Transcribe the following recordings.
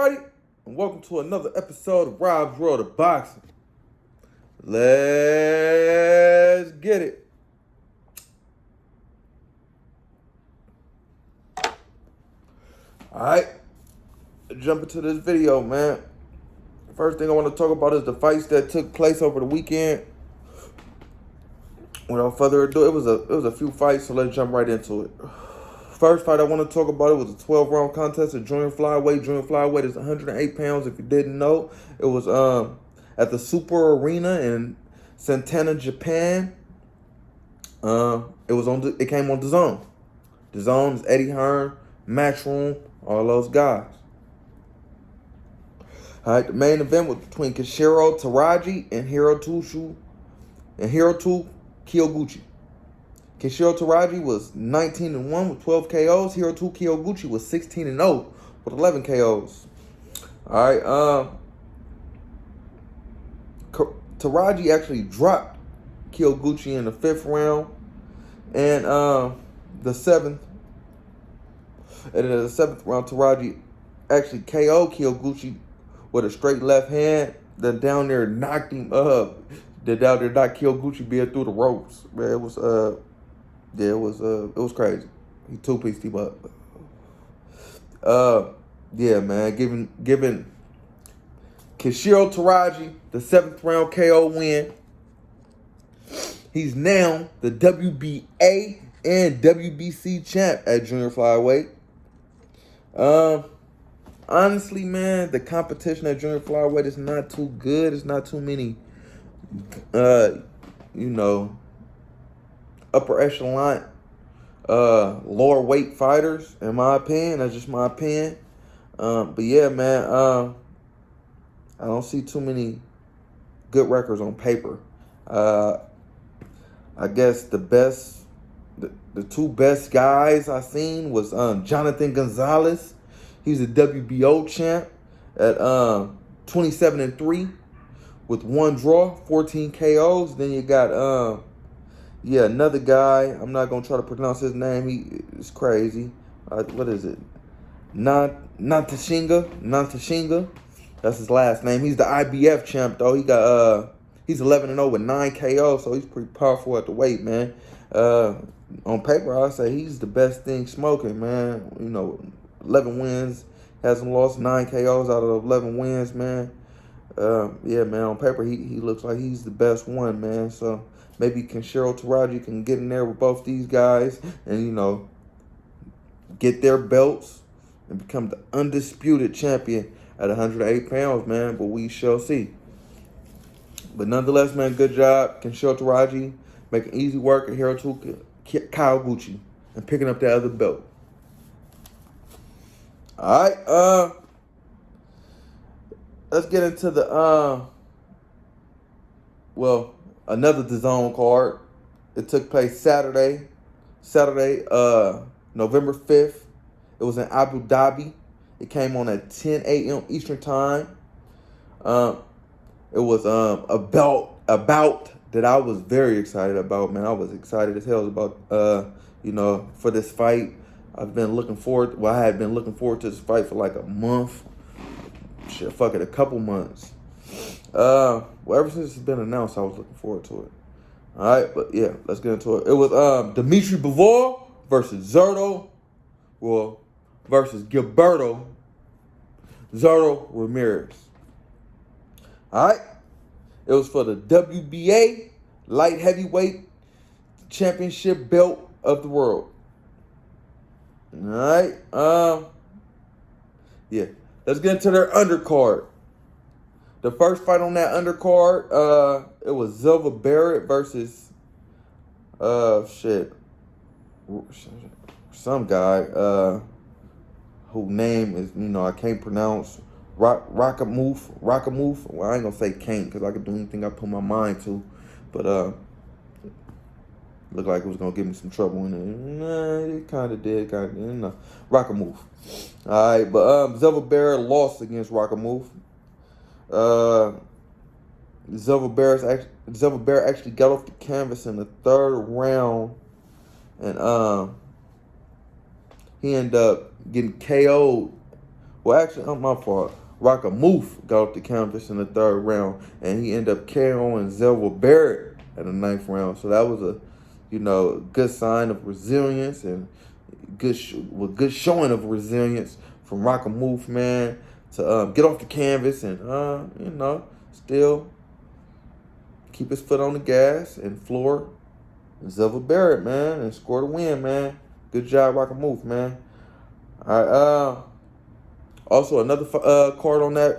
everybody, and welcome to another episode of Rob's World of Boxing. Let's get it. Alright, jump into this video, man. First thing I want to talk about is the fights that took place over the weekend. Without further ado, it was a few fights, so let's jump right into it. First fight I want to talk about, it was a 12-round contest at junior flyweight. Junior flyweight is 108 pounds. If you didn't know, it was at the Super Arena in Santana, Japan. It came on DAZN. DAZN is Eddie Hearn, Matchroom, all those guys. All right, the main event was between Kishiro Taraji and Hiroto Kiyoguchi. Kishiro Taraji was 19-1 with 12 KOs. Hiroto Kiyoguchi was 16-0 with 11 KOs. All right, Taraji actually dropped Kiyoguchi in the 5th round, and the 7th round, Taraji actually KO'd Kiyoguchi with a straight left hand. Then down there knocked him up. Then down there knocked Kiyoguchi being through the ropes. Man, it was crazy. He two-pieced him up. Yeah, man, giving Kishiro Taraji the 7th round KO win. He's now the WBA and WBC champ at junior flyweight. Honestly, man, the competition at junior flyweight is not too good. It's not too many, upper echelon, lower weight fighters, in my opinion. That's just my opinion. But yeah, man, I don't see too many good records on paper. I guess the two best guys I seen was Jonathan Gonzalez. He's a WBO champ at 27-3 with 1 draw, 14 KOs. Then you got another guy. I'm not gonna try to pronounce his name. He is crazy. What is it? Nantashinga. That's his last name. He's the IBF champ though. He's 11-0 with 9 KOs, so he's pretty powerful at the weight, man. On paper, I say he's the best thing smoking, man. 11 wins, hasn't lost, 9 KOs out of 11 wins, man. Yeah, man, on paper, he looks like he's the best one, man. So maybe Kishiro Taraji can get in there with both these guys and, get their belts and become the undisputed champion at 108 pounds, man. But we shall see. But nonetheless, man, good job, Kishiro Taraji, making easy work at Hiroto Kiyoguchi and picking up that other belt. All right, let's get into the another DAZN card. It took place Saturday, November 5th. It was in Abu Dhabi. It came on at 10 a.m. Eastern time. It was a bout that I was very excited about, man. I was excited as hell about for this fight. I had been looking forward to this fight for like a month. Shit, fuck it, a couple months. Ever since it's been announced, I was looking forward to it. All right, but yeah, let's get into it. It was Dimitri Bivol versus Zurdo, versus Gilberto Zurdo Ramirez. All right, it was for the WBA light heavyweight championship belt of the world. All right, yeah, let's get into their undercard. The first fight on that undercard, it was Silva Barrett versus some guy whose name is I can't pronounce. Rockamoof. Well, I ain't gonna say can't because I could do anything I put my mind to, but looked like it was gonna give me some trouble in it. Nah, it kind of did. Rockamoof. All right, but Silva Barrett lost against Rockamoof. Silva Barrett actually got off the canvas in the 3rd round, and he ended up getting KO'd Well, actually, my fault. Rockamoof got off the canvas in the third round, and he ended up KOing Zelva Barrett in the ninth round. So that was a, good sign of resilience and good showing of resilience from Rockamoof, man, to get off the canvas and still keep his foot on the gas and floor Zelva Barrett, man, and score the win, man. Good job, Rockamoof, man. All right, also, another card on that,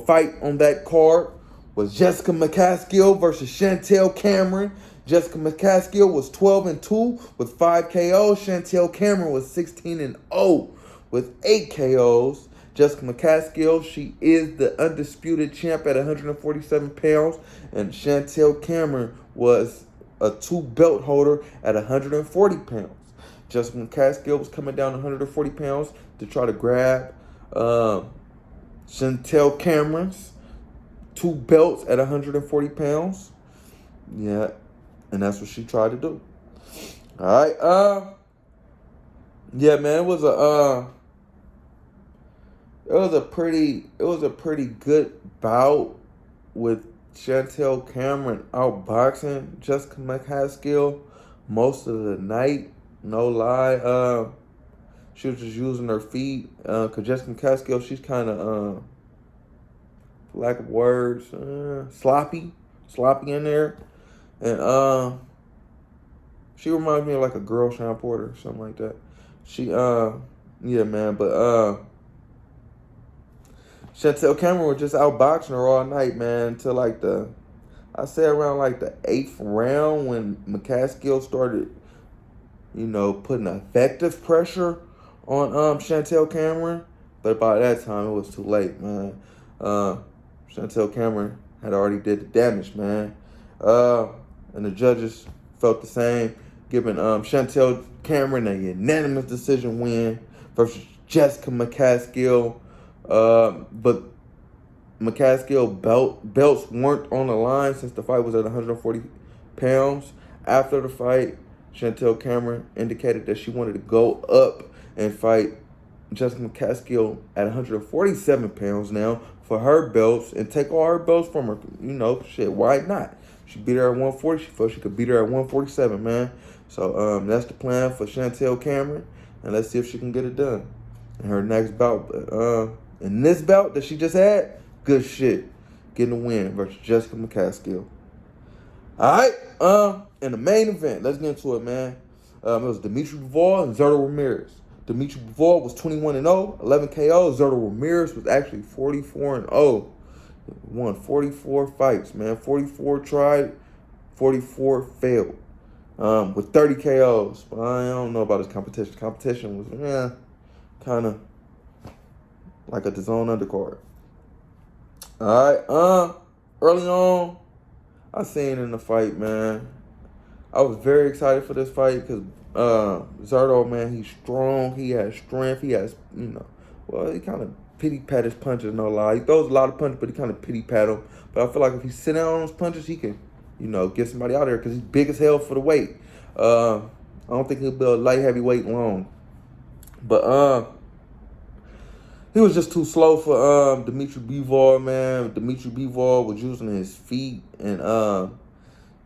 fight on that card was Jessica McCaskill versus Chantel Cameron. Jessica McCaskill was 12-2 with 5 KOs. Chantel Cameron was 16-0 with 8 KOs. Jessica McCaskill, she is the undisputed champ at 147 pounds, and Chantel Cameron was a 2-belt holder at 140 pounds. Jessica McCaskill was coming down 140 pounds to try to grab Chantel Cameron's 2 belts at 140 pounds. Yeah, and that's what she tried to do. All right, yeah, man, it was a pretty good bout with Chantel Cameron outboxing Jessica McCaskill most of the night. No lie, she was just using her feet. Cause Jessica McCaskill, she's kind of, for lack of words, sloppy in there, and she reminds me of like a girl Sean Porter, something like that. She, yeah, man, but Chantel Cameron was just outboxing her all night, man, until like I say around like the 8th round when McCaskill started, putting effective pressure on Chantel Cameron. But by that time, it was too late, man. Chantel Cameron had already did the damage, man. And the judges felt the same, giving Chantel Cameron a unanimous decision win versus Jessica McCaskill. But McCaskill belts weren't on the line since the fight was at 140 pounds. After the fight, Chantel Cameron indicated that she wanted to go up and fight Jessica McCaskill at 147 pounds now for her belts and take all her belts from her. Shit, why not? She beat her at 140. She felt she could beat her at 147, man. So that's the plan for Chantel Cameron, and let's see if she can get it done in her next bout. In this bout that she just had, good shit, getting a win versus Jessica McCaskill. All right, in the main event, let's get into it, man. It was Dimitri Bivol and Zurdo Ramirez. Dimitri Bivol was 21-0, 11 KO. Zurdo Ramirez was actually 44-0. Won 44 fights, man. 44 tried, 44 failed. With 30 KOs. But I don't know about his competition. Competition was, kind of like a DAZN undercard. All right, early on, I seen in the fight, man. I was very excited for this fight because Zurdo, man, he's strong. He has strength. He has, he kind of pity-pat his punches, no lie. He throws a lot of punches, but he kind of pity-pat them. But I feel like if he sit down on those punches, he can, get somebody out there because he's big as hell for the weight. I don't think he'll be a light heavyweight long. But he was just too slow for Dimitri Bivol, man. Dimitri Bivol was using his feet and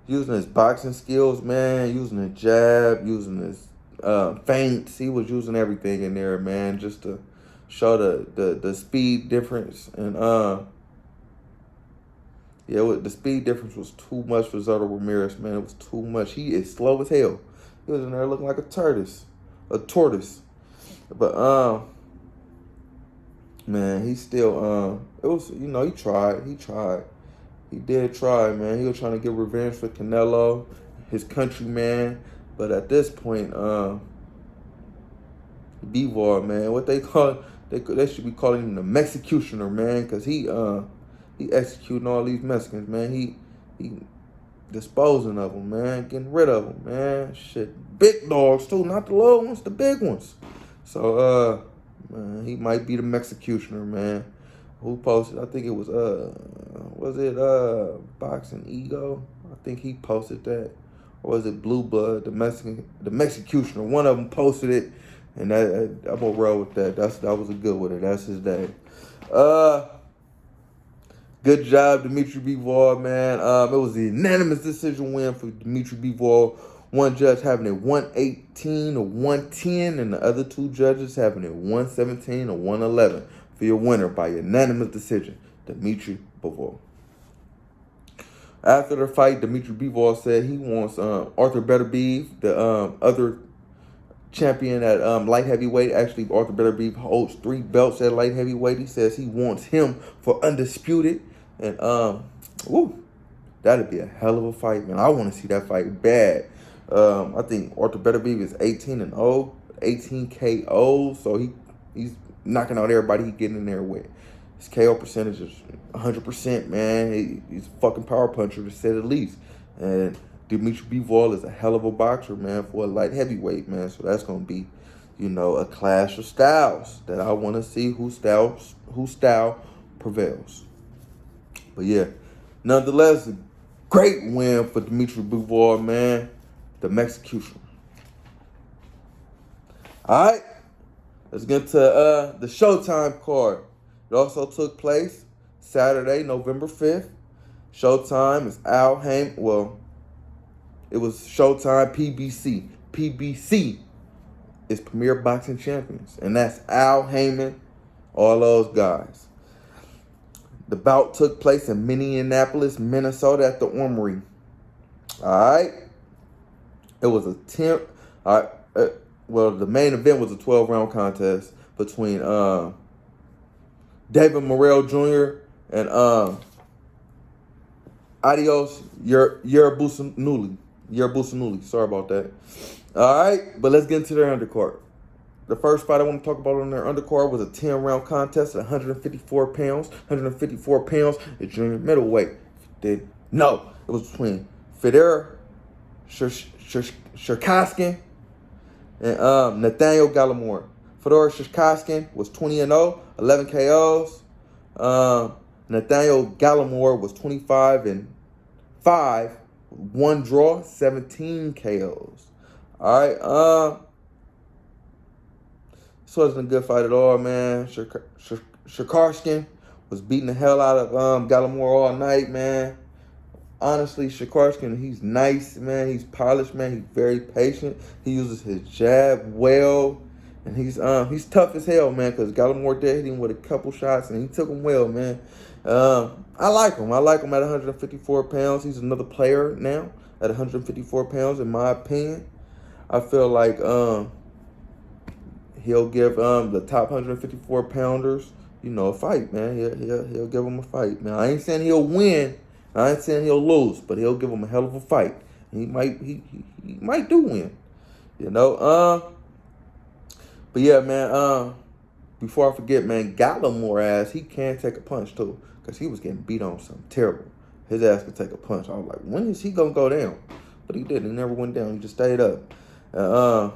using his boxing skills, man. Using his jab, using his feints. He was using everything in there, man, just to show the speed difference. And the speed difference was too much for Zurdo Ramirez, man. It was too much. He is slow as hell. He was in there looking like a tortoise. But man, he still it was, he tried. He did try, man. He was trying to get revenge for Canelo, his countryman. But at this point, Bivol, man, what they call they should be calling him the Mexicutioner, man, because he executing all these Mexicans, man. He disposing of them, man, getting rid of them, man. Shit, big dogs too, not the little ones, the big ones. So man, he might be the Mexicutioner, man. Who posted? I think it was Boxing Ego? I think he posted that. Or was it Blue Blood, the Mexicutioner? One of them posted it. And I'm gonna roll with that. That was a good one. That's his day. Good job, Dimitri Bivol, man. It was a unanimous decision win for Dimitri Bivol. One judge having it 118 to 110, and the other two judges having it 117 to 111 for your winner by unanimous decision, Dimitri Bivol. After the fight, Dimitri Bivol said he wants Arthur Beterbiev, the other champion at light heavyweight. Actually, Arthur Beterbiev holds 3 belts at light heavyweight. He says he wants him for undisputed. And that'd be a hell of a fight, man. I want to see that fight bad. I think Arthur Beterbiev is 18-0, 18 KOs, so he's knocking out everybody he getting in there with. His KO percentage is 100%, man. He's a fucking power puncher, to say the least. And Dimitri Bivol is a hell of a boxer, man, for a light heavyweight, man. So that's gonna be, a clash of styles that I want to see whose style prevails. But yeah, nonetheless, a great win for Dimitri Bivol, man. The Mexicution. All right, let's get to the Showtime card. It also took place Saturday, November 5th. Showtime is Al Haymon. Well, it was Showtime PBC. PBC is Premier Boxing Champions, and that's Al Haymon, all those guys. The bout took place in Minneapolis, Minnesota at the Armory. All right. It was a 10. Well, the main event was a 12-round contest between David Morrell Jr. and Aidos Yerbossybuly. Sorry about that. All right, but let's get into their undercard. The first fight I want to talk about on their undercard was a 10-round contest at 154 pounds. 154 pounds is junior middleweight. No, it was between Fedor Shirkaskin and Nathaniel Gallimore. Fedor Shirkaskin was 20-0, 11 KOs. Nathaniel Gallimore was 25-5, 1 draw, 17 KOs. All right, this wasn't a good fight at all, man. Shirkaskin was beating the hell out of Gallimore all night, man. Honestly, Shirkaskin, he's nice, man. He's polished, man. He's very patient. He uses his jab well. And he's tough as hell, man, because Gallimore did hit him with a couple shots, and he took him well, man. I like him. I like him at 154 pounds. He's another player now at 154 pounds, in my opinion. I feel like he'll give the top 154 pounders, a fight, man. He'll give them a fight, man. I ain't saying he'll win. I ain't saying he'll lose, but he'll give him a hell of a fight. He might do win, But yeah, man. Before I forget, man, Gallimore he can take a punch too, because he was getting beat on something terrible. His ass could take a punch. I was like, when is he gonna go down? But he didn't. He never went down. He just stayed up. Yeah.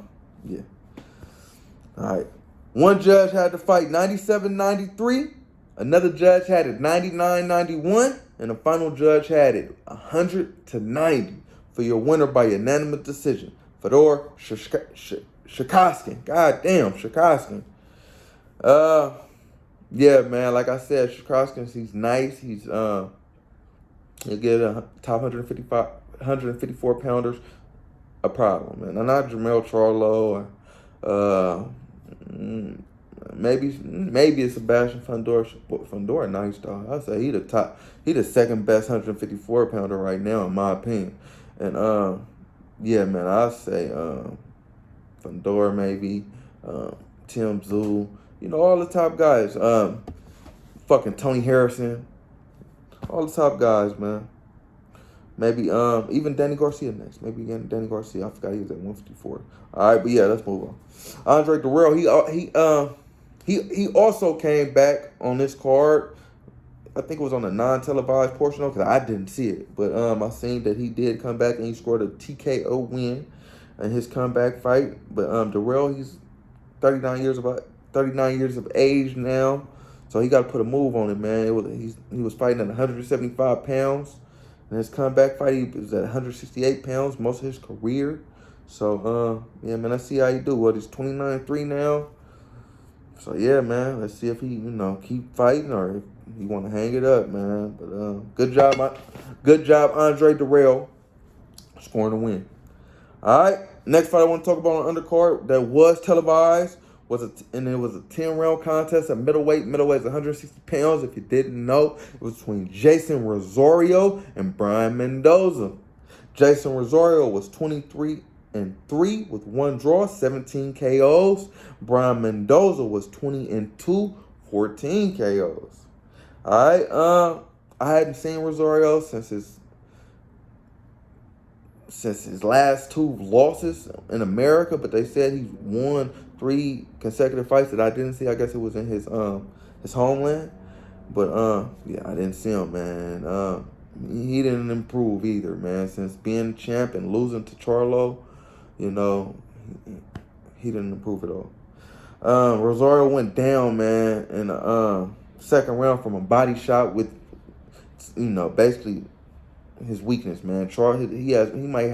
All right. One judge had the fight 97-93. Another judge had it 99-91. And the final judge had it 100-90 for your winner by unanimous decision, Fedor Shirkaskin. God damn, Shirkaskin. Yeah, man. Like I said, Shirkaskin, he's nice. He'll get a top 154 pounders a problem, man. I'm not Jermell Charlo or maybe it's Sebastian Fundora. Fundora nice dog. I say he the second best 154 pounder right now, in my opinion. And yeah, man, I say Fundora maybe, Tim Zhu, all the top guys. Fucking Tony Harrison, all the top guys, man. Maybe even Danny Garcia next. Maybe again Danny Garcia. I forgot he was at 154. All right, but yeah, let's move on. Andre Durrell, he also came back on this card. I think it was on the non-televised portion of, because I didn't see it, but I seen that he did come back and he scored a TKO win in his comeback fight. But Durrell, he's 39 years of age now, so he got to put a move on it, man. He was fighting at 175 pounds. In his comeback fight, he was at 168 pounds most of his career. So, yeah, man, let's see how he do. What, he's 29-3 now? So, yeah, man, let's see if he, keep fighting or if he want to hang it up, man. But good job, Andre Darrell, scoring the win. All right, next fight I want to talk about on undercard that was televised and it was a 10-round contest at middleweight. Middleweight's 160 pounds. If you didn't know, it was between Jason Rosario and Brian Mendoza. Jason Rosario was 23-3 with 1 draw, 17 KOs. Brian Mendoza was 20-2, 14 KOs. All right, I hadn't seen Rosario since his last 2 losses in America, but they said he won 3 consecutive fights that I didn't see. I guess it was in his homeland. But yeah, I didn't see him, man. He didn't improve either, man. Since being champ and losing to Charlo, he didn't improve at all. Rosario went down, man, in the second round from a body shot with, basically his weakness, man. He might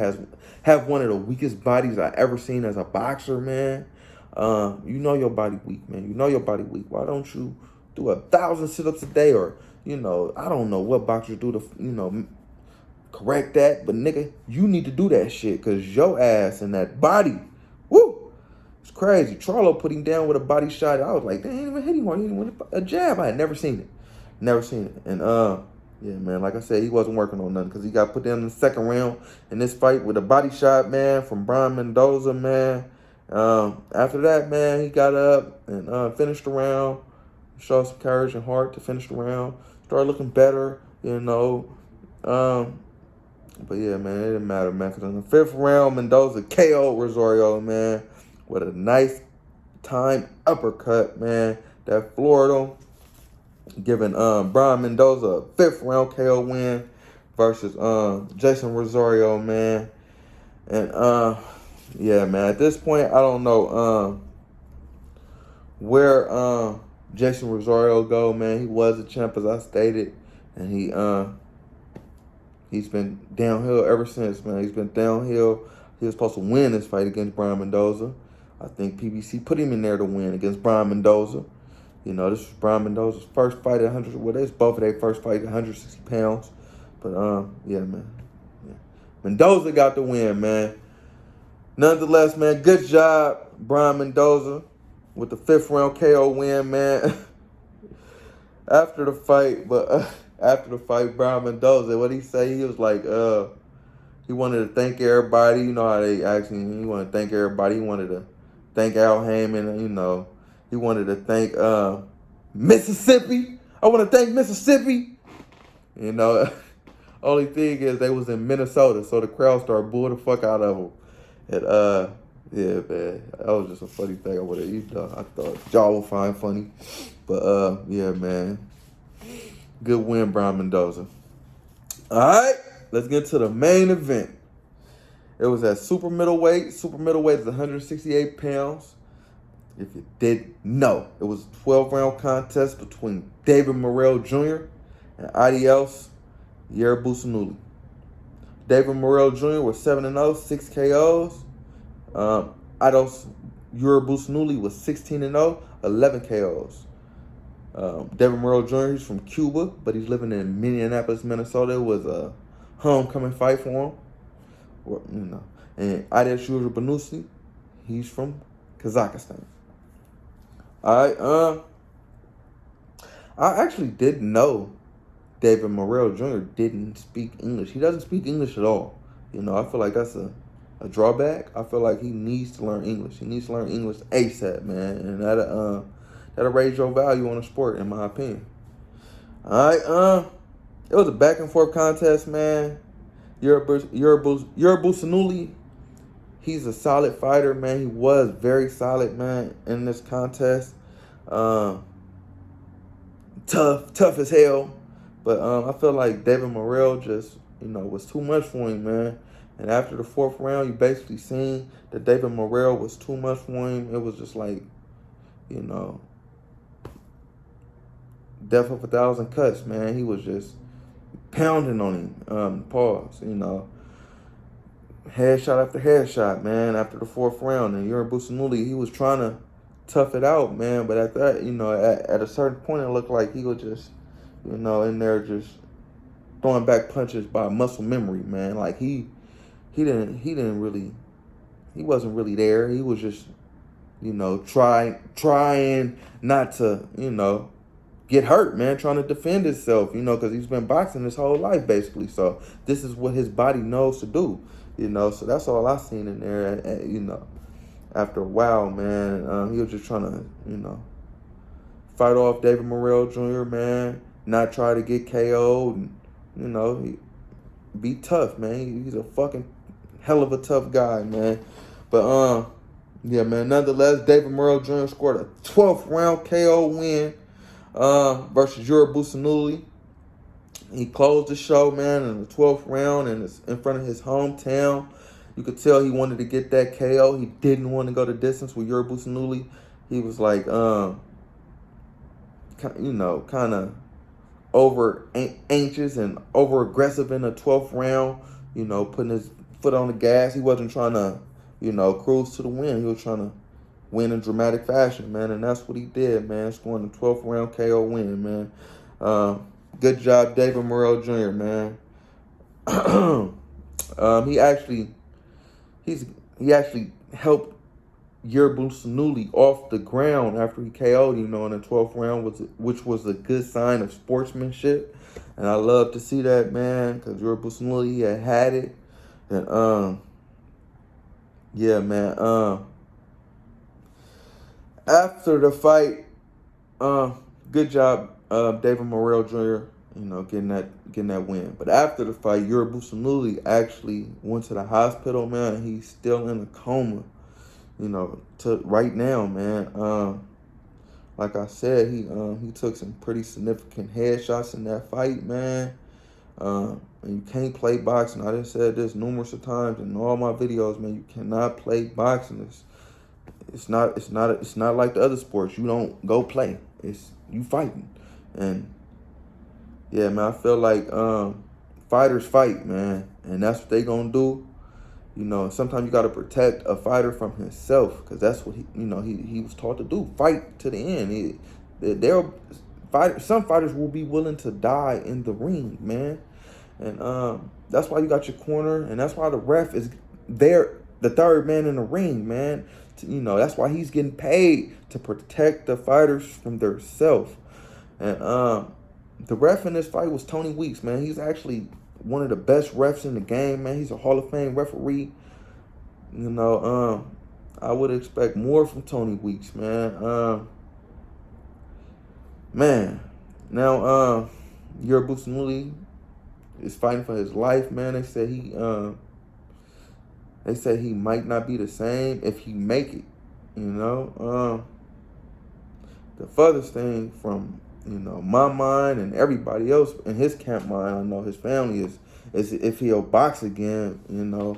have one of the weakest bodies I ever seen as a boxer, man. You know your body weak, man. You know your body weak. Why don't you do 1,000 sit-ups a day, or I don't know what boxers do to correct that, but nigga, you need to do that shit because your ass and that body, woo, it's crazy. Charlo put him down with a body shot. I was like, they ain't even hit him. He didn't with a jab. I had never seen it, and yeah, man, like I said, he wasn't working on nothing because he got put down in the second round in this fight with a body shot, man, from Brian Mendoza, man. After that, man, he got up and finished the round, showed some courage and heart to finish the round, started looking better, But yeah, man, it didn't matter, man, because in the 5th round, Mendoza KO'd Rosario, man, with a nice time uppercut, man, that floored him, giving Brian Mendoza a 5th round KO win versus Jason Rosario, man. And yeah, man, at this point I don't know where Jason Rosario go, man. He was a champ, as I stated, and he's been downhill ever since, man. He's been downhill. He was supposed to win this fight against Brian Mendoza. I think PBC put him in there to win against Brian Mendoza. This was Brian Mendoza's first fight at 100. Well, it's both of their first fight at 160 pounds. But, yeah, man. Yeah. Mendoza got the win, man. Nonetheless, man, good job, Brian Mendoza, with the 5th round KO win, man. After the fight, Brian Mendoza, what he say? He was like, he wanted to thank everybody. You know how they asked him. He wanted to thank everybody. He wanted to thank Al Heyman, He wanted to thank Mississippi. I want to thank Mississippi. Only thing is they was in Minnesota, so the crowd started booing the fuck out of them. And yeah, man, that was just a funny thing. I thought y'all would find funny, but yeah, man, good win, Brian Mendoza. All right, let's get to the main event. It was at super middleweight. Super middleweight is 168 pounds. If you didn't know, it was a 12-round contest between David Morrell Jr. and Aidos Yerbossybuly. David Morrell Jr. was 7-0, 6 KOs. Aidos Yerbossybuly was 16-0, 11 KOs. David Morrell Jr. is from Cuba, but he's living in Minneapolis, Minnesota. It was a homecoming fight for him. And Aidos Yerbossybuly, he's from Kazakhstan. I actually didn't know David Morrell Jr. didn't speak English. He doesn't speak English at all. I feel like that's a drawback. I feel like he needs to learn English. He needs to learn English ASAP, man. And that'll raise your value on the sport, in my opinion. All right, it was a back and forth contest, man. Yerbossybuly, he's a solid fighter, man. He was very solid, man, in this contest. Tough as hell. But I feel like David Morrell just, was too much for him, man. And after the 4th round, you basically seen that David Morrell was too much for him. It was just like, death of 1,000 cuts, man. He was just pounding on him. Pause, headshot after headshot, man, after the 4th round. And Yerbossybuly, he was trying to tough it out, man. But at that, at a certain point, it looked like he was just, in there just throwing back punches by muscle memory, man. Like he wasn't really there. He was just, trying not to, get hurt, man, trying to defend himself, because he's been boxing his whole life, basically. So this is what his body knows to do, So that's all I seen in there, after a while, man. He was just trying to, fight off David Morrell Jr., man, not try to get KO'd, and, he be tough, man. He's a fucking hell of a tough guy, man. But, yeah, man, nonetheless, David Morrell Jr. scored a 12th round KO win versus Yerbossybuly. He closed the show, man, in the 12th round, and it's in front of his hometown. You could tell he wanted to get that KO. He didn't want to go the distance with Yerbossybuly. He was like, kind of over anxious and over aggressive in the 12th round. Putting his foot on the gas. He wasn't trying to, cruise to the win. He was trying to win in dramatic fashion, man, and that's what he did, man. Scoring the 12th round KO win, man. Good job, David Morrell Jr., man. He actually helped Yerbossybuly off the ground after he KO'd, in the 12th round, which was a good sign of sportsmanship. And I love to see that, man, because Yerbossybuly had it. And, yeah, man, after the fight, good job, David Morrell Jr., getting that win. But after the fight, Yerbossybuly actually went to the hospital, man, and he's still in a coma, to right now, man. Like I said, he took some pretty significant headshots in that fight, man. And you can't play boxing. I done said this numerous of times in all my videos, man. You cannot play boxing. It's not like the other sports. You don't go play. It's you fighting. And yeah, man, I feel like fighters fight, man, and that's what they gonna do. Sometimes you gotta protect a fighter from himself, because that's what he was taught to do. Fight to the end. Some fighters will be willing to die in the ring, man. And that's why you got your corner, and that's why the ref is there, the third man in the ring, man. That's why he's getting paid, to protect the fighters from themselves. And the ref in this fight was Tony Weeks, man. He's actually one of the best refs in the game, man. He's a Hall of Fame referee. I would expect more from Tony Weeks, man. Now Yerbossybuly is fighting for his life, man. They said he might not be the same if he make it. The furthest thing from my mind and everybody else in his camp mind, I know his family is if he'll box again. Man,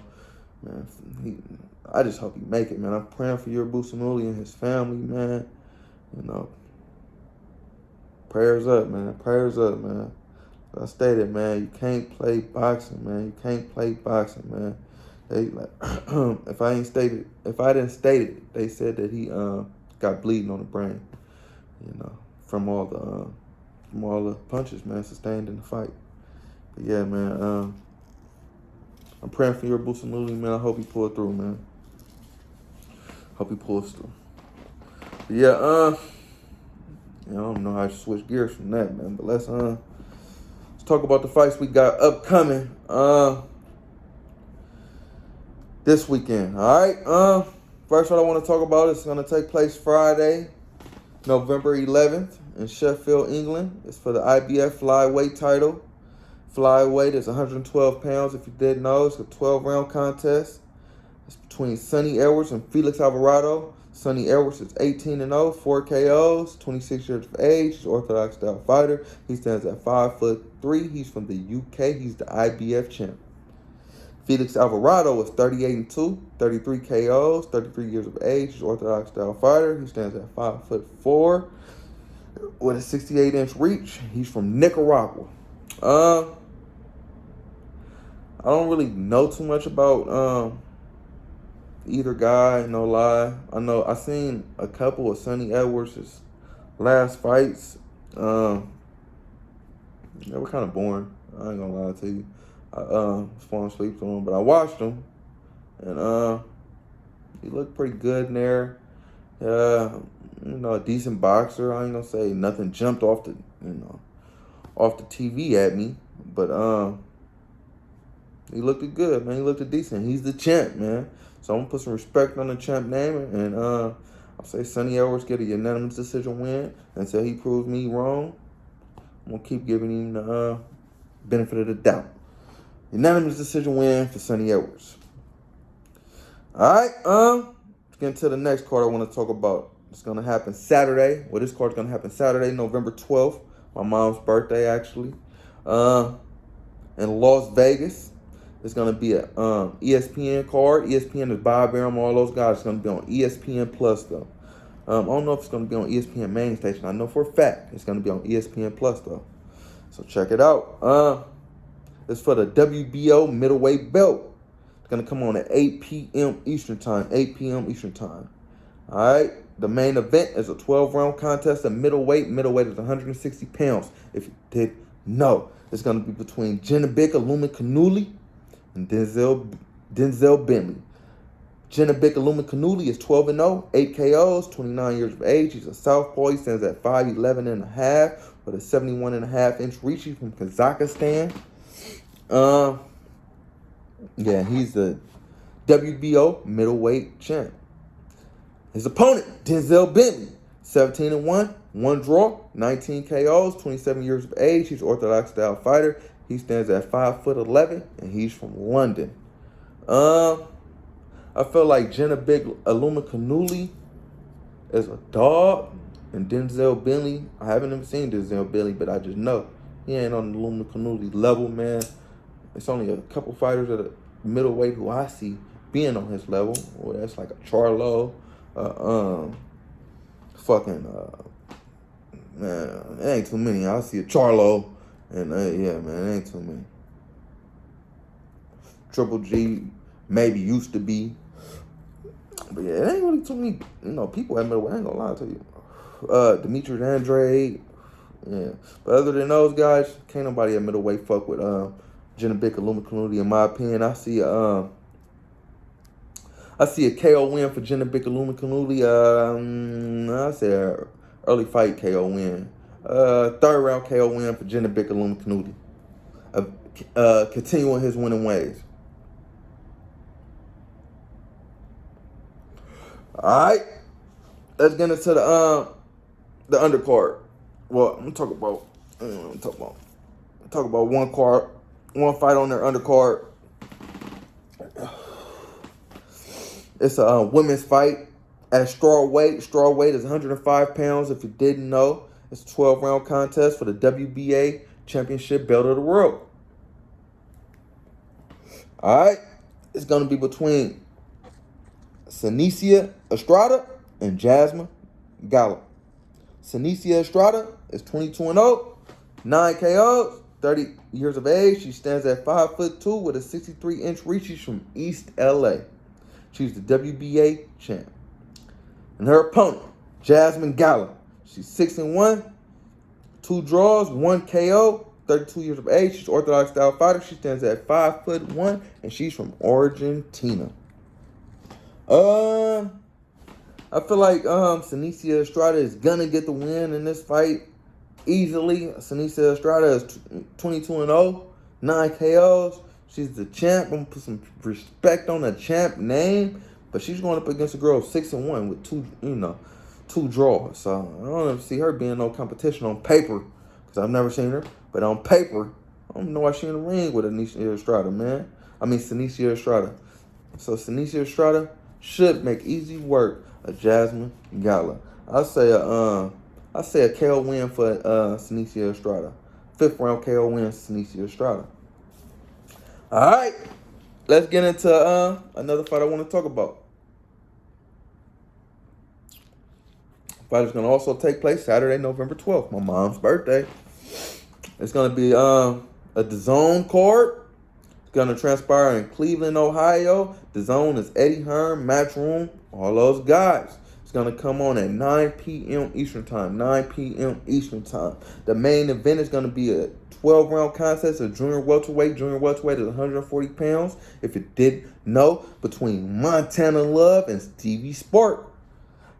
I just hope he make it, man. I'm praying for Yerbossybuly and his family, man. Prayers up, man. Prayers up, man. I stated, man, you can't play boxing, man. You can't play boxing, man. They if I didn't state it, they said that he got bleeding on the brain, from all the punches, man, sustained in the fight. But yeah, man, I'm praying for Yerbossybuly, man. I hope he pulls through, man. Hope he pulls through. But yeah, I don't know how to switch gears from that, man. But let's talk about the fights we got upcoming this weekend. All right. First one I want to talk about is going to take place Friday, November 11th in Sheffield, England. It's for the IBF flyweight title. Flyweight is 112 pounds. If you didn't know, it's a 12-round contest. It's between Sonny Edwards and Felix Alvarado. Sonny Edwards is 18-0, 4 KOs, 26 years of age. He's an Orthodox style fighter. He stands at 5'3". He's from the UK. He's the IBF champ. Felix Alvarado is 38-2, 33 KOs, 33 years of age. He's an Orthodox style fighter. He stands at 5'4", with a 68-inch reach. He's from Nicaragua. I don't really know too much about either guy, no lie. I seen a couple of Sonny Edwards' last fights. They were kind of boring. I ain't gonna lie to you. I was falling asleep to him, but I watched him, and he looked pretty good in there. A decent boxer. I ain't gonna say nothing jumped off the TV at me, but he looked good, man. He looked decent. He's the champ, man. So I'm gonna put some respect on the champ name, and I'll say Sonny Edwards get a unanimous decision win until he proves me wrong. I'm gonna keep giving him the benefit of the doubt. Unanimous decision win for Sonny Edwards. All right, let's get into the next card I want to talk about. It's gonna happen Saturday. Well, this card's gonna happen Saturday, November 12th. My mom's birthday, actually. In Las Vegas. It's going to be a ESPN card. ESPN is Bob Arum, all those guys. It's going to be on ESPN Plus, though. I don't know if it's going to be on ESPN main station. I know for a fact it's going to be on ESPN Plus, though. So check it out. It's for the WBO middleweight belt. It's going to come on at 8 p.m. Eastern Time. 8 p.m. Eastern Time. All right. The main event is a 12-round contest at middleweight. Middleweight is 160 pounds, if you did know. It's going to be between Janabek Alumakanuli and Denzel Bentley. Janabek Alumakanuli is 12-0, 8 KOs, 29 years of age. He's a southpaw. He stands at 5'11 and a half with a 71.5-inch reach. He's from Kazakhstan. He's the WBO middleweight champ. His opponent, Denzel Bentley, 17-1, 1 draw, 19 KOs, 27 years of age. He's an orthodox style fighter. He stands at 5'11", and he's from London. I feel like Janabek Alumakanuli is a dog, and Denzel Bentley, I haven't even seen Denzel Bentley, but I just know he ain't on the Alumakanuli level, man. It's only a couple fighters at a middleweight who I see being on his level. Well, that's like a Charlo, man, it ain't too many. I see a Charlo, and man, it ain't too many. Triple G maybe used to be, but yeah, it ain't really too many. People at middleweight. I ain't gonna lie to you. Demetrius Andrade, yeah. But other than those guys, can't nobody at middleweight fuck with Janabek Alumakanuli. In my opinion, I see a KO win for Janabek Alumakanuli. I say a early fight KO win. Third round KO win for Janabek Alumakanuli. Continuing his winning ways. All right, let's get into the undercard. Well, I'm gonna talk about one fight on their undercard. It's a women's fight at strawweight. Strawweight is 105 pounds. If you didn't know, it's a 12-round contest for the WBA Championship Belt of the World. All right, it's gonna be between Senicia Estrada and Jasmine Gala. Senicia Estrada is 22-0, 9 KOs, 30 years of age. She stands at 5'2" with a 63-inch reach. She's from East LA. She's the WBA champ. And her opponent, Jasmine Gala. She's 6-1, 2 draws, 1 KO, 32 years of age. She's an orthodox style fighter. She stands at 5'1", and she's from Argentina. I feel like Senicia Estrada is gonna get the win in this fight easily. Senicia Estrada is 22-0, 9 KOs. She's the champ. I'm gonna put some respect on the champ name, but she's going up against a girl 6-1 with two draws. So I don't ever see her being no competition on paper, because I've never seen her. But on paper, I don't know why she in the ring with Senicia Estrada, man. Senicia Estrada. So Senicia Estrada should make easy work of Jasmine Gala. I say a KO win for Senicia Estrada. 5th round KO win for Senicia Estrada. All right, let's get into another fight I want to talk about. Fight is going to also take place Saturday, November 12th, my mom's birthday. It's going to be a DAZN card. It's Gonna transpire in Cleveland, Ohio. The zone is Eddie Hearn, Matchroom, all those guys. It's gonna come on at 9 p.m. Eastern time. 9 p.m. Eastern time. The main event is gonna be a 12-round contest of junior welterweight. Junior welterweight is 140 pounds. If you didn't know, between Montana Love and Stevie Spark.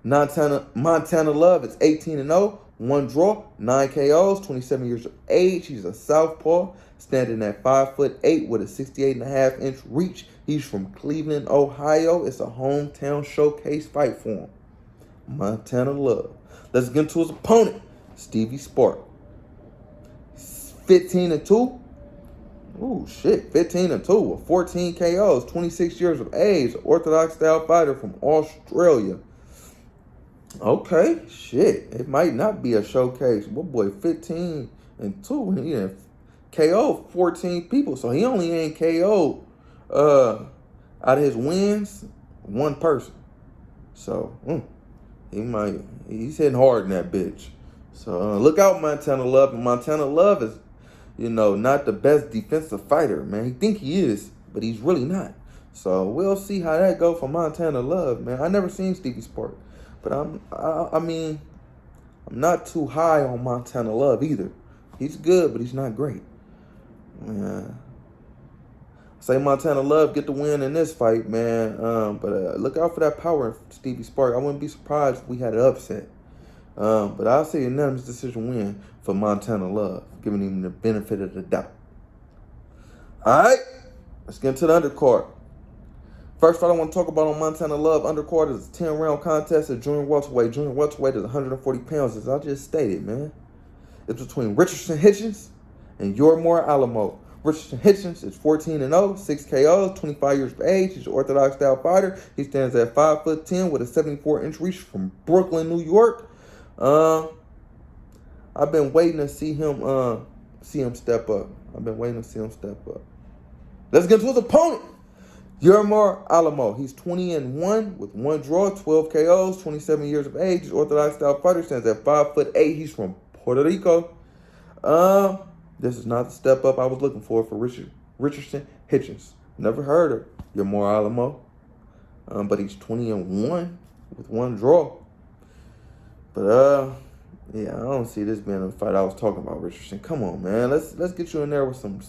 Montana Love is 18-0, 1 draw, 9 KOs, 27 years of age. He's a southpaw, standing at 5'8" with a 68.5-inch reach. He's from Cleveland, Ohio. It's a hometown showcase fight for him. Montana Love. Let's get into his opponent, Stevie Spark. 15-2. Ooh, shit. 15-2 with 14 KOs, 26 years of age. Orthodox style fighter from Australia. Okay, shit. It might not be a showcase. What boy, 15-2. He didn't KO 14 people. So he only ain't KO'd out of his wins, one person. So he's hitting hard in that bitch. So look out, Montana Love. And Montana Love is, not the best defensive fighter, man. He think he is, but he's really not. So we'll see how that go for Montana Love, man. I never seen Stevie Spark, but I'm not too high on Montana Love either. He's good, but he's not great. Yeah. Say Montana Love get the win in this fight, man. But look out for that power in Stevie Spark. I wouldn't be surprised if we had an upset. But I'll say unanimous decision win for Montana Love, giving him the benefit of the doubt. All right, let's get into the undercard. First fight I want to talk about on Montana Love undercard is a 10-round contest at junior welterweight. Junior welterweight is 140 pounds, as I just stated, man. It's between Richardson Hitchens and Yormore Alamo. Richardson Hitchens is 14-0, 6 KOs, 25 years of age. He's an orthodox style fighter. He stands at 5'10" with a 74-inch reach from Brooklyn, New York. I've been waiting to see him step up. Let's get to his opponent, Yormore Alamo. He's 20-1 with 1 draw, 12 KOs, 27 years of age. He's orthodox style fighter, stands at 5'8". He's from Puerto Rico. This is not the step up I was looking for Richardson Hitchens. Never heard of Yormore Alamo. But he's 20-1 with 1 draw. But yeah, I don't see this being a fight I was talking about, Richardson. Come on, man. Let's get you in there with some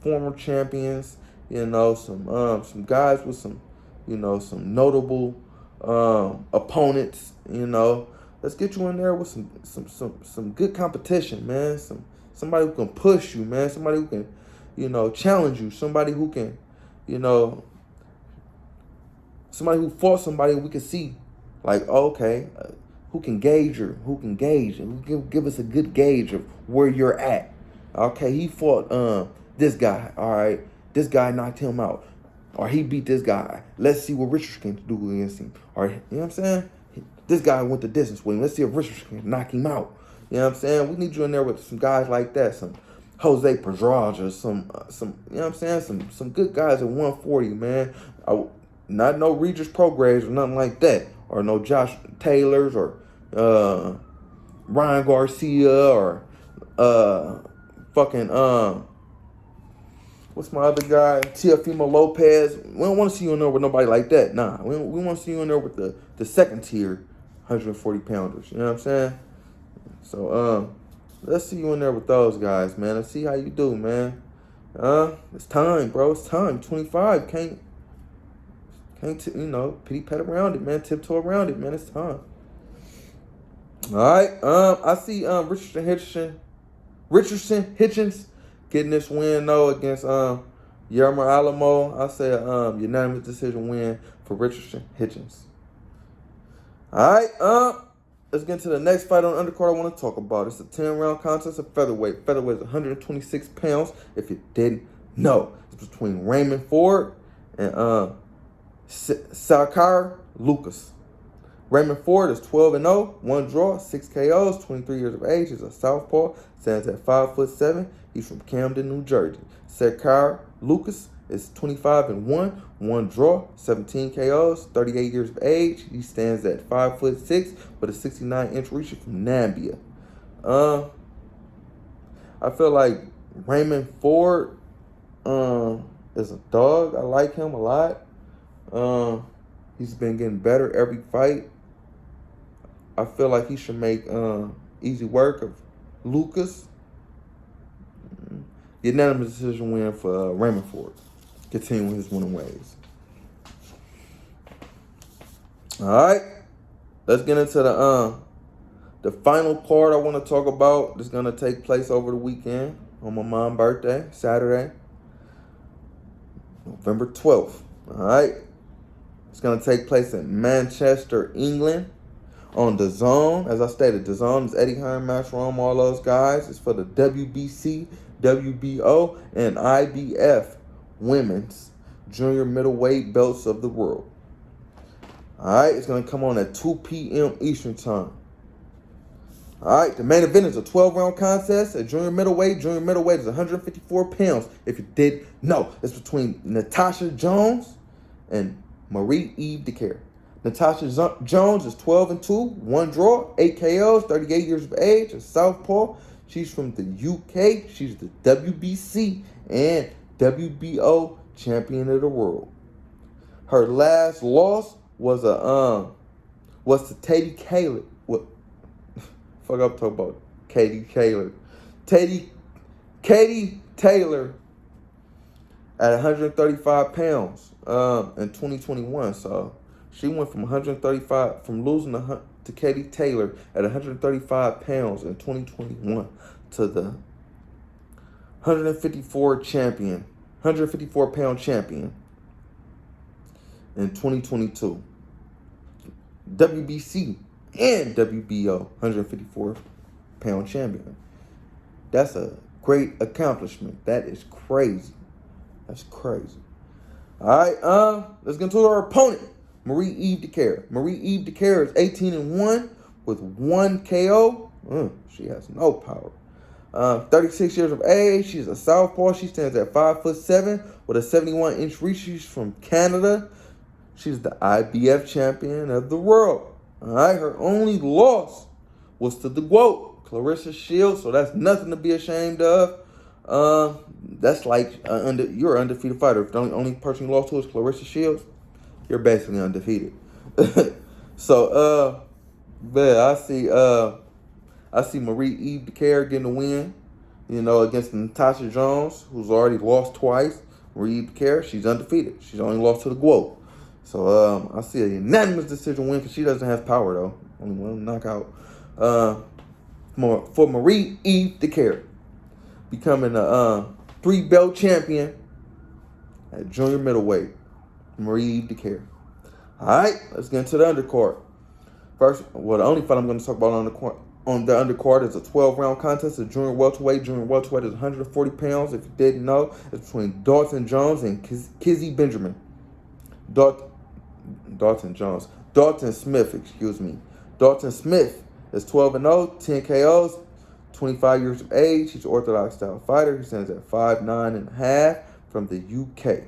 former champions, some guys with some notable opponents, Let's get you in there with some good competition, man. Somebody who can push you, man. Somebody who can, challenge you. Somebody who can, somebody who fought somebody we can see, like, okay, who can gauge and who give us a good gauge of where you're at. Okay, he fought this guy. All right, this guy knocked him out, or he beat this guy. Let's see what Richard can do against him. Or you know what I'm saying? This guy went the distance with him. Let's see if Richard can knock him out. You know what I'm saying? We need you in there with some guys like that, some Jose Pedraza, or some you know what I'm saying? Some good guys at 140, man. Not no Regis Prograves or nothing like that, or no Josh Taylors or Ryan Garcia or fucking what's my other guy? Teofimo Lopez. We don't want to see you in there with nobody like that. Nah, we want to see you in there with the second tier 140 pounders. You know what I'm saying? So let's see you in there with those guys, man. Let's see how you do, man. It's time, bro. It's time. 25 can't pity pat around it, man. Tiptoe around it, man. It's time. All right. I see Richardson Hitchens getting this win though against Yormore Alamo. I say unanimous decision win for Richardson Hitchens. All right. Let's get into the next fight on the undercard I want to talk about. It's a 10-round contest of featherweight. Featherweight is 126 pounds, if you didn't know. It's between Raymond Ford and Sakar Lucas. Raymond Ford is 12-0, 1 draw, 6 KOs, 23 years of age. He's a southpaw, stands at 5'7". He's from Camden, New Jersey. Sakar Lucas is 25-1, 1 draw, 17 KOs, 38 years of age. He stands at 5'6" with a 69-inch reach from Nambia. I feel like Raymond Ford is a dog. I like him a lot. He's been getting better every fight. I feel like he should make easy work of Lucas. Unanimous decision win for Raymond Ford. Continuing his winning ways. All right, let's get into the final card I want to talk about. That's gonna take place over the weekend on my mom's birthday, Saturday, November 12th. All right, it's gonna take place in Manchester, England, on DAZN. As I stated, DAZN is Eddie Hearn, Matchroom, all those guys. It's for the WBC, WBO, and IBF women's junior middleweight belts of the world. All right, it's going to come on at 2 p.m. Eastern time. All right, the main event is a 12-round contest at junior middleweight. Junior middleweight is 154 pounds. If you did know, it's between Natasha Jones and Marie-Eve Dicaire. Natasha Jones is 12-2, 1 draw, 8 KOs, 38 years of age, a southpaw. She's from the UK. She's the WBC and WBO champion of the world. Her last loss was to Katie Taylor. What? Fuck up talking about Katie Taylor. Katie Taylor at 135 pounds in 2021. So she went from 135 from losing to Katie Taylor at 135 pounds in 2021 to the 154 pound champion in 2022. WBC and WBO 154 pound champion. That's a great accomplishment. That is crazy. That's crazy. All right, let's get into our opponent, Marie-Eve Dicaire. Marie-Eve Dicaire is 18-1 with 1 KO. She has no power. 36 years of age. She's a southpaw. She stands at 5'7" with a 71-inch reach. She's from Canada. She's the IBF champion of the world. All right, her only loss was to the GOAT, Clarissa Shields. So that's nothing to be ashamed of. That's like you're an undefeated fighter. If the only person you lost to is Clarissa Shields, you're basically undefeated. So, I see Marie-Eve Dicaire getting the win, against Natasha Jones, who's already lost twice. Marie-Eve Dicaire, she's undefeated. She's only lost to the GOAT. So, I see a unanimous decision win because she doesn't have power, though. Only one knockout. For Marie-Eve Dicaire, becoming a 3-belt champion at junior middleweight. Marie-Eve Dicaire. All right, let's get into the undercard. First, the only fight I'm going to talk about on the undercard is a 12-round contest of junior welterweight. Junior welterweight is 140 pounds. If you didn't know, it's between Dalton Jones and Kizzy Benjamin. Dalton Smith, excuse me. Dalton Smith is 12-0, 10 KOs, 25 years of age. He's an orthodox style fighter. He stands at 5'9.5" from the UK.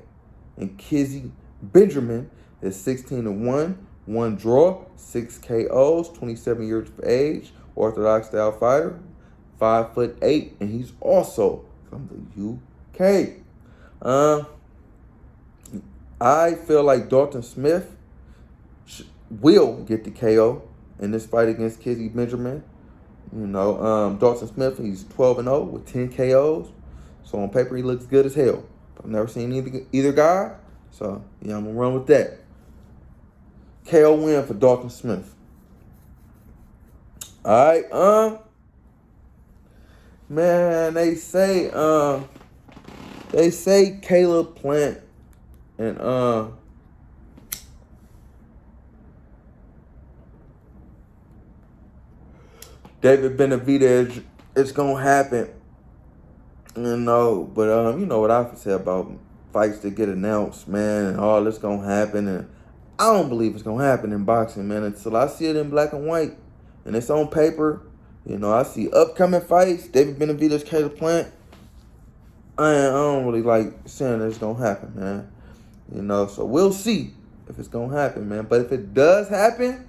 And Kizzy Benjamin is 16-1, 1 draw, 6 KOs, 27 years of age, orthodox style fighter, 5'8", and he's also from the UK. I feel like Dalton Smith will get the KO in this fight against Kizzy Benjamin. Dalton Smith, he's 12-0 with 10 KOs. So on paper, he looks good as hell. I've never seen either guy. So, yeah, I'm going to run with that. KO win for Dalton Smith. All right, man, they say Caleb Plant and David Benavidez, it's gonna happen. But you know what I say about fights that get announced, man, and all this gonna happen, and I don't believe it's gonna happen in boxing, man, until I see it in black and white and it's on paper. I see upcoming fights, David Benavidez, Caleb Plant. I don't really like saying it's gonna happen, man. So we'll see if it's gonna happen, man. But if it does happen,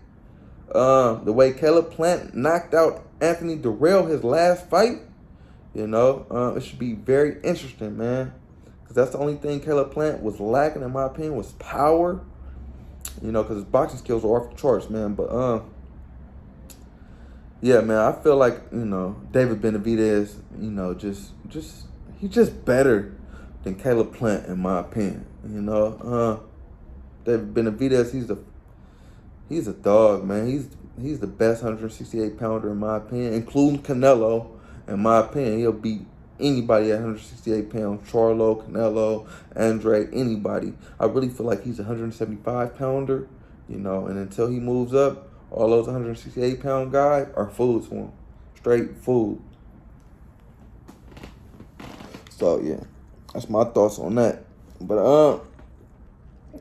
the way Caleb Plant knocked out Anthony Durrell his last fight, it should be very interesting, man. because that's the only thing Caleb Plant was lacking, in my opinion, was power. You know, because his boxing skills are off the charts, man. But yeah, man, I feel like, you know, David Benavidez, you know, he's just better than Caleb Plant, in my opinion. You know, David Benavidez, he's a dog, man. He's the best 168 pounder, in my opinion, including Canelo. In my opinion, he'll beat anybody at 168 pounds. Charlo, Canelo, Andre, anybody. I really feel like he's a 175 pounder, you know, and until he moves up, all those 168 pound guys are foods for him. Straight food. So yeah, that's my thoughts on that. But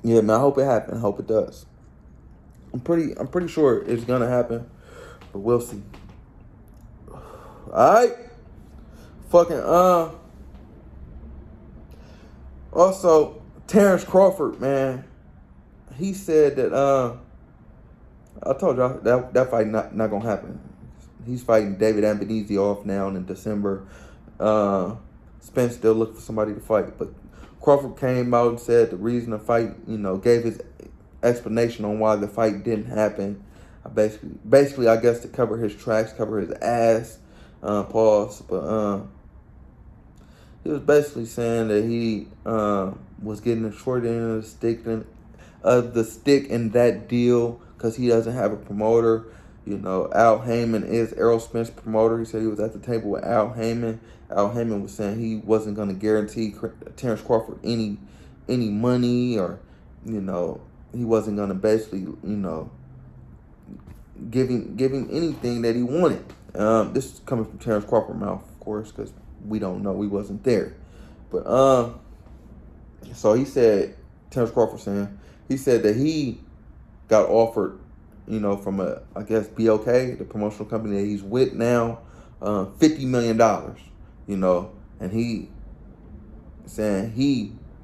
yeah, man, I hope it happens. I hope it does. I'm pretty sure it's gonna happen, but we'll see. Alright. Fucking also Terrence Crawford, man. He said that I told y'all that fight not gonna happen. He's fighting David Ambanese off now in December. Spence still looking for somebody to fight, but Crawford came out and said the reason the fight, you know, gave his explanation on why the fight didn't happen. Basically, I guess to cover his tracks, cover his ass. Pause. But he was basically saying that he was getting the short end of the stick in that deal because he doesn't have a promoter. You know, Al Heyman is Errol Spence's promoter. He said he was at the table with Al Heyman. Al Heyman was saying he wasn't going to guarantee Terrence Crawford any money, or, you know, he wasn't going to basically, you know, give him anything that he wanted. This is coming from Terrence Crawford's mouth, of course, because we don't know. We wasn't there. But so he said, Terrence Crawford saying, he said that he got offered, you know, from I guess BOK, the promotional company that he's with now, $50 million, you know, and he saying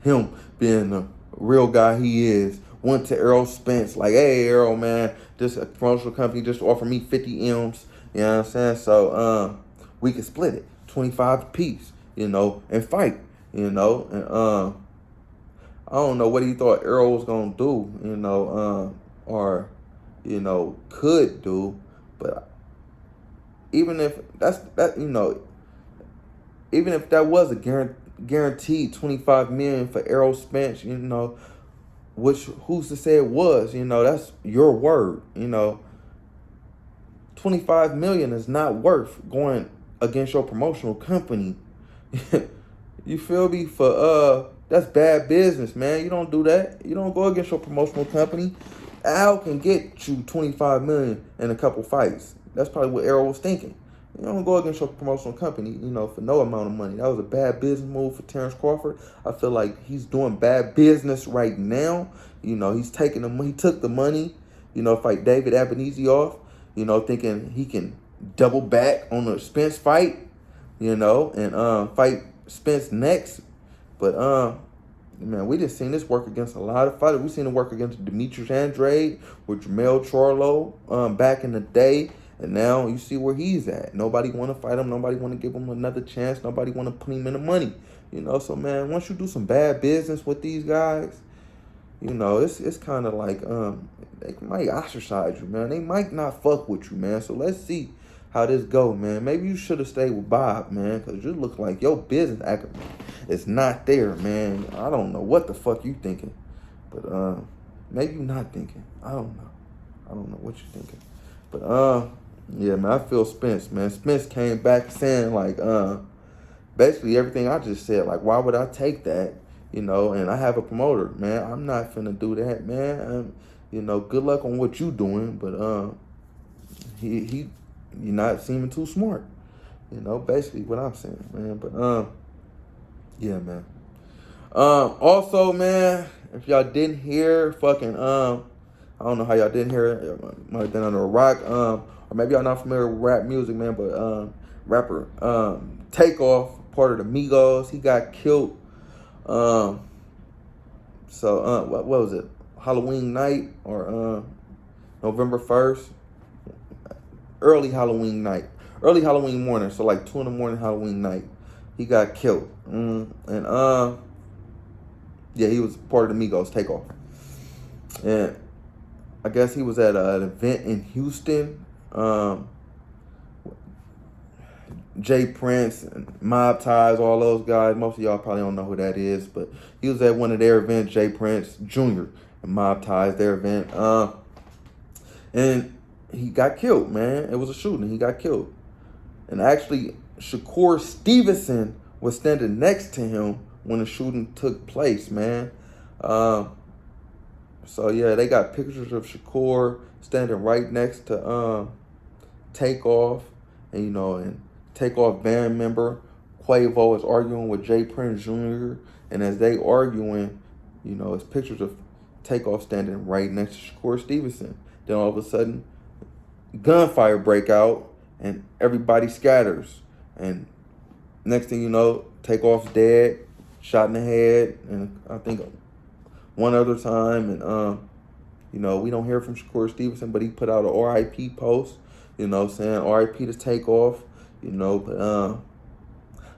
him being the real guy he is, went to Errol Spence like, hey, Errol, man, this promotional company just offered me 50 M's, you know what I'm saying? So we could split it, 25 apiece, you know, and fight, you know, and I don't know what he thought Errol was gonna do, you know, or, you know, could do, but even if you know, even if that was a guaranteed 25 million for Errol Spence, you know, which who's to say it was, you know, that's your word, you know. 25 million is not worth going against your promotional company. You feel me? For that's bad business, man. You don't do that. You don't go against your promotional company. Al can get you 25 million in a couple fights. That's probably what Errol was thinking. You don't go against your promotional company, you know, for no amount of money. That was a bad business move for Terrence Crawford. I feel like he's doing bad business right now. You know, he took the money, you know, fight David Ambanese off, you know, thinking he can double back on the Spence fight, you know, and fight Spence next. But man, we just seen this work against a lot of fighters. We seen it work against Demetrius Andrade with Jamel Charlo back in the day. And now you see where he's at. Nobody want to fight him. Nobody want to give him another chance. Nobody want to put him in the money. You know, so, man, once you do some bad business with these guys, you know, it's kind of like they might ostracize you, man. They might not fuck with you, man. So let's see how this go, man. Maybe you should have stayed with Bob, man, because you look like your business acumen is not there, man. I don't know what the fuck you thinking. But maybe you're not thinking. I don't know. I don't know what you're thinking. But yeah, man, I feel Spence, man. Spence came back saying, like, basically everything I just said. Like, why would I take that? You know, and I have a promoter, man. I'm not finna do that, man. You know, good luck on what you doing, but you're not seeming too smart. You know, basically what I'm saying, man. But yeah, man. Also, man, if y'all didn't hear, fucking I don't know how y'all didn't hear it. Might have been under a rock. Or maybe y'all not familiar with rap music, man. But rapper Takeoff, part of the Migos, he got killed. So what was it? Halloween night or November 1st? Early Halloween night. Early Halloween morning. So like 2 in the morning Halloween night. He got killed. And Yeah, he was part of the Migos Takeoff. And I guess he was at an event in Houston. Jay Prince, and Mob Ties, all those guys. Most of y'all probably don't know who that is, but he was at one of their events, Jay Prince Jr. and Mob Ties, their event. And he got killed, man. It was a shooting. He got killed. And actually, Shakur Stevenson was standing next to him when the shooting took place, man. So, yeah, they got pictures of Shakur standing right next to Takeoff. And, you know, and Takeoff band member Quavo is arguing with Jay Prince Jr. And as they arguing, you know, it's pictures of Takeoff standing right next to Shakur Stevenson. Then all of a sudden, gunfire break out and everybody scatters. And next thing you know, Takeoff's dead, shot in the head, and I think one other time. And you know, we don't hear from Shakur Stevenson, but he put out an RIP post, you know, saying RIP to Takeoff, you know. But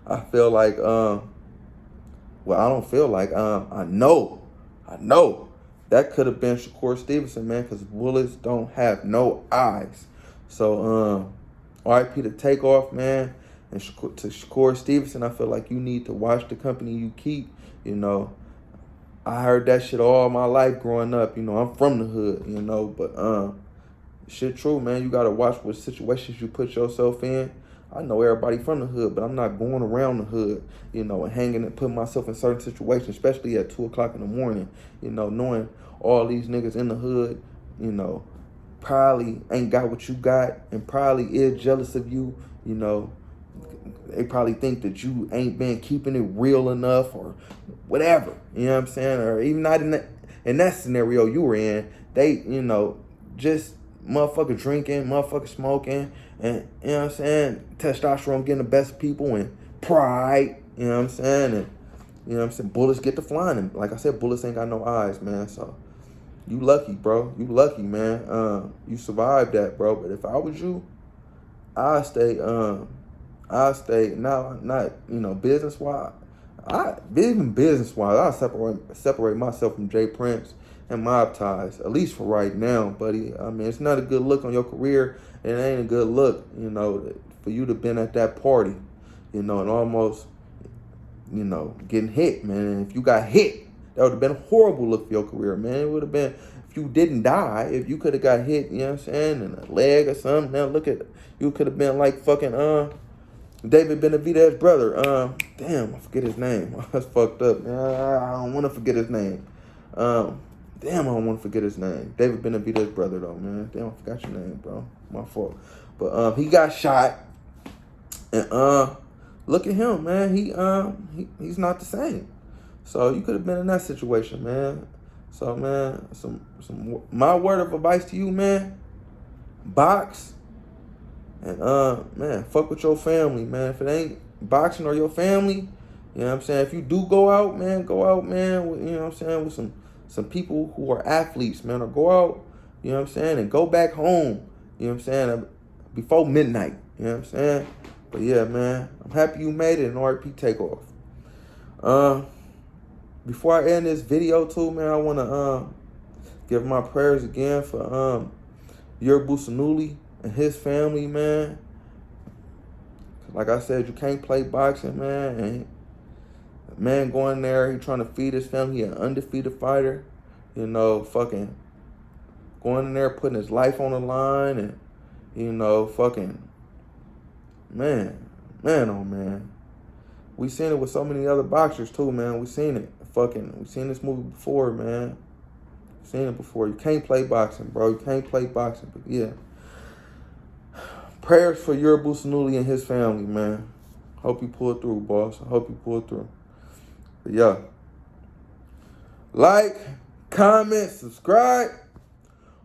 I feel like well, I don't feel like I know that could have been Shakur Stevenson, man, because bullets don't have no eyes. So RIP to Takeoff, man. And to Shakur Stevenson, I feel like you need to watch the company you keep. You know, I heard that shit all my life growing up. You know, I'm from the hood, you know, but shit true, man. You gotta watch what situations you put yourself in. I know everybody from the hood, but I'm not going around the hood, you know, and hanging and putting myself in certain situations, especially at 2 o'clock in the morning, you know, knowing all these niggas in the hood, you know, probably ain't got what you got and probably is jealous of you, you know. They probably think that you ain't been keeping it real enough or whatever, you know what I'm saying? Or even not in that scenario you were in, they, you know, just motherfucker drinking, motherfucker smoking, and, you know what I'm saying, testosterone getting the best of people, and pride, you know what I'm saying? And, you know what I'm saying, bullets get to flying, and like I said, bullets ain't got no eyes, man. So you lucky, bro. You lucky, man. You survived that, bro. But if I was you, I'd stay now, not, you know, business-wise. Even business-wise, I separate myself from Jay Prince and Mob Ties, at least for right now, buddy. I mean, it's not a good look on your career, and it ain't a good look, you know, for you to been at that party, you know, and almost, you know, getting hit, man. And if you got hit, that would have been a horrible look for your career, man. It would have been, if you didn't die, if you could have got hit, you know what I'm saying, in a leg or something. Now look at, you could have been like fucking David Benavidez's brother. Damn, I forget his name. That's fucked up, man. I don't want to forget his name. Damn, I don't want to forget his name. David Benavidez's brother, though, man. Damn, I forgot your name, bro. My fault. But he got shot, and look at him, man. He's not the same. So you could have been in that situation, man. So, man, my word of advice to you, man: box. And man, fuck with your family, man. If it ain't boxing or your family, you know what I'm saying? If you do go out, man, with, you know what I'm saying, with some people who are athletes, man, or go out, you know what I'm saying, and go back home, you know what I'm saying, before midnight, you know what I'm saying? But yeah, man, I'm happy you made it in RP Takeoff. Before I end this video too, man, I wanna give my prayers again for Yerbossybuly and his family, man. Like I said, you can't play boxing, man. And man going there, he trying to feed his family. He an undefeated fighter, you know, fucking going in there, putting his life on the line, and, you know, fucking, man, oh man. We seen it with so many other boxers too, man. We seen this movie before, man. Seen it before. You can't play boxing, bro. You can't play boxing, but yeah. Prayers for Yerbossybuly and his family, man. Hope you pull through, boss. I hope you pull through. But yeah. Like, comment, subscribe,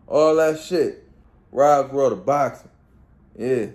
all that shit. Rob's World of Boxing. Yeah.